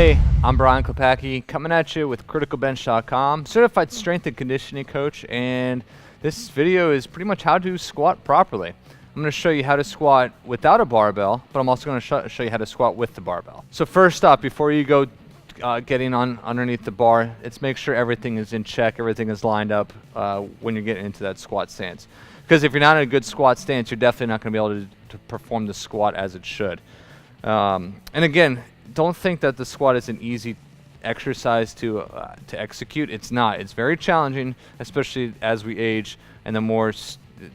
Hey, I'm Brian Klepacki, coming at you with CriticalBench.com, certified strength and conditioning coach, and this video is pretty much how to squat properly. I'm going to show you how to squat without a barbell, but I'm also going to show you how to squat with the barbell. So first up, before you go getting on underneath the bar, let's make sure everything is in check, everything is lined up when you're getting into that squat stance. Because if you're not in a good squat stance, you're definitely not going to be able to perform the squat as it should. And again, don't think that the squat is an easy exercise to execute. It's not. It's very challenging, especially as we age and the more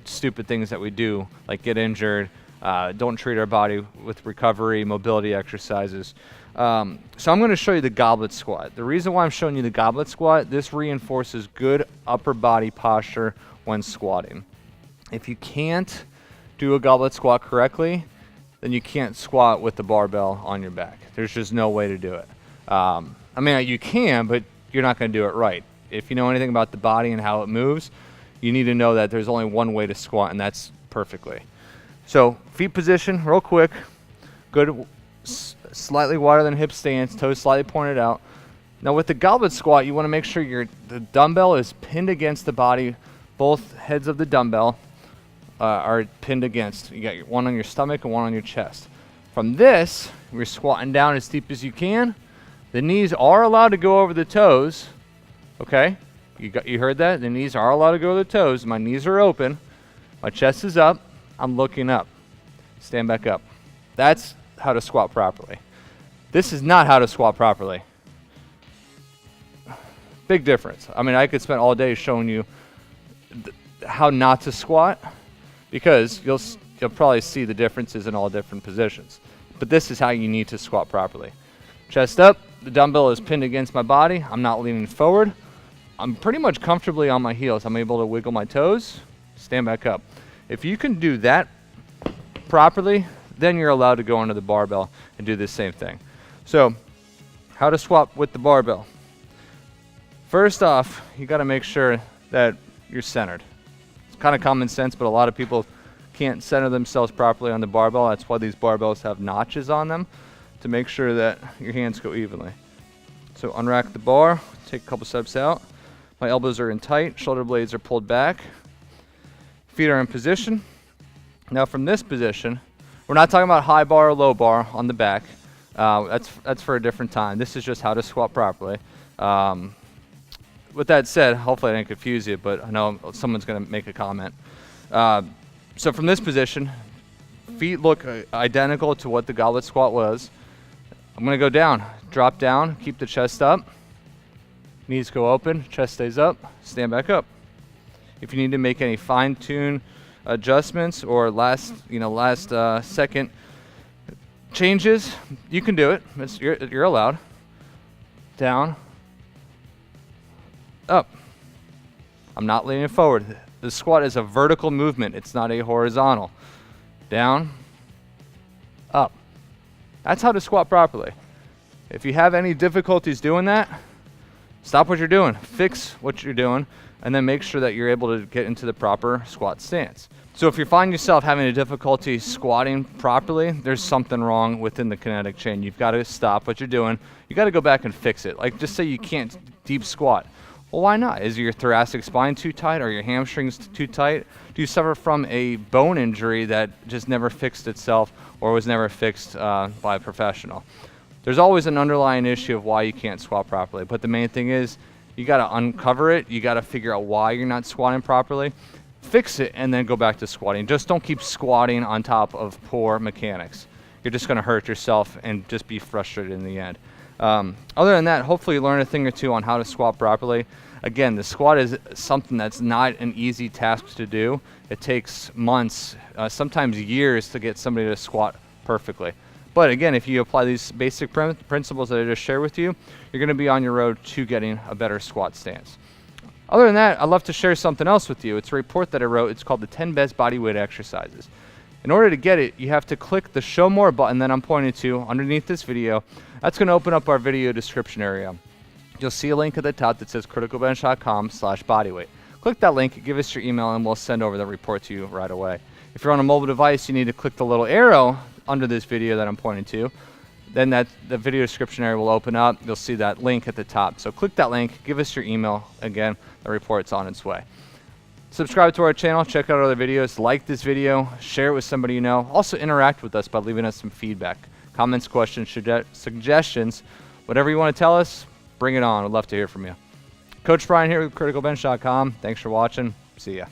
stupid things that we do, like get injured, don't treat our body with recovery, mobility exercises. So I'm going to show you the goblet squat. The reason why I'm showing you the goblet squat, this reinforces good upper body posture when squatting. If you can't do a goblet squat correctly, then you can't squat with the barbell on your back. There's just no way to do it. I mean, you can, but you're not going to do it right. If you know anything about the body and how it moves, you need to know that there's only one way to squat, and that's perfectly. So feet position, real quick. Good, slightly wider than hip stance, toes slightly pointed out. Now with the goblet squat, you want to make sure the dumbbell is pinned against the body. Both heads of the dumbbell are pinned against. You got one on your stomach and one on your chest. From this, you're squatting down as deep as you can. The knees are allowed to go over the toes. Okay, you heard that? The knees are allowed to go over the toes. My knees are open. My chest is up. I'm looking up. Stand back up. That's how to squat properly. This is not how to squat properly. Big difference. I mean, I could spend all day showing you how not to squat, because you'll probably see the differences in all different positions. But this is how you need to squat properly. Chest up, the dumbbell is pinned against my body. I'm not leaning forward. I'm pretty much comfortably on my heels. I'm able to wiggle my toes, stand back up. If you can do that properly, then you're allowed to go under the barbell and do the same thing. So, how to squat with the barbell. First off, you got to make sure that you're centered. It's kind of common sense, but a lot of people can't center themselves properly on the barbell. That's why these barbells have notches on them, to make sure that your hands go evenly. So unrack the bar, take a couple steps out. My elbows are in tight, shoulder blades are pulled back. Feet are in position. Now from this position, we're not talking about high bar or low bar on the back. That's for a different time. This is just how to squat properly. With that said, hopefully I didn't confuse you, but I know someone's going to make a comment. So from this position, feet look identical to what the goblet squat was. I'm going to go down, drop down, keep the chest up, knees go open, chest stays up, stand back up. If you need to make any fine-tune adjustments or last second changes, you can do it. You're allowed. Down, up. I'm not leaning forward. The squat is a vertical movement. It's not a horizontal. Down, up. That's how to squat properly. If you have any difficulties doing that, stop what you're doing, fix what you're doing, and then make sure that you're able to get into the proper squat stance. So if you find yourself having a difficulty squatting properly, there's something wrong within the kinetic chain. You've got to stop what you're doing. You got to go back and fix it. Like, just say you can't deep squat. Well, why not? Is your thoracic spine too tight? Are your hamstrings too tight? Do you suffer from a bone injury that just never fixed itself or was never fixed by a professional? There's always an underlying issue of why you can't squat properly. But the main thing is, you got to uncover it. You got to figure out why you're not squatting properly. Fix it and then go back to squatting. Just don't keep squatting on top of poor mechanics. You're just going to hurt yourself and just be frustrated in the end. Other than that, hopefully you learn a thing or two on how to squat properly. Again, the squat is something that's not an easy task to do. It takes months, sometimes years, to get somebody to squat perfectly. But again, if you apply these basic principles that I just shared with you, you're going to be on your road to getting a better squat stance. Other than that, I'd love to share something else with you. It's a report that I wrote. It's called the 10 Best Bodyweight Exercises. In order to get it, you have to click the Show More button that I'm pointing to underneath this video. That's going to open up our video description area. You'll see a link at the top that says criticalbench.com/bodyweight. Click that link, give us your email, and we'll send over the report to you right away. If you're on a mobile device, you need to click the little arrow under this video that I'm pointing to. then the video description area will open up. You'll see that link at the top. So click that link, give us your email. Again, the report's on its way. Subscribe to our channel, check out other videos, like this video, share it with somebody you know. Also interact with us by leaving us some feedback. Comments, questions, suggestions, whatever you want to tell us, bring it on. I'd love to hear from you. Coach Brian here with CriticalBench.com. Thanks for watching. See ya.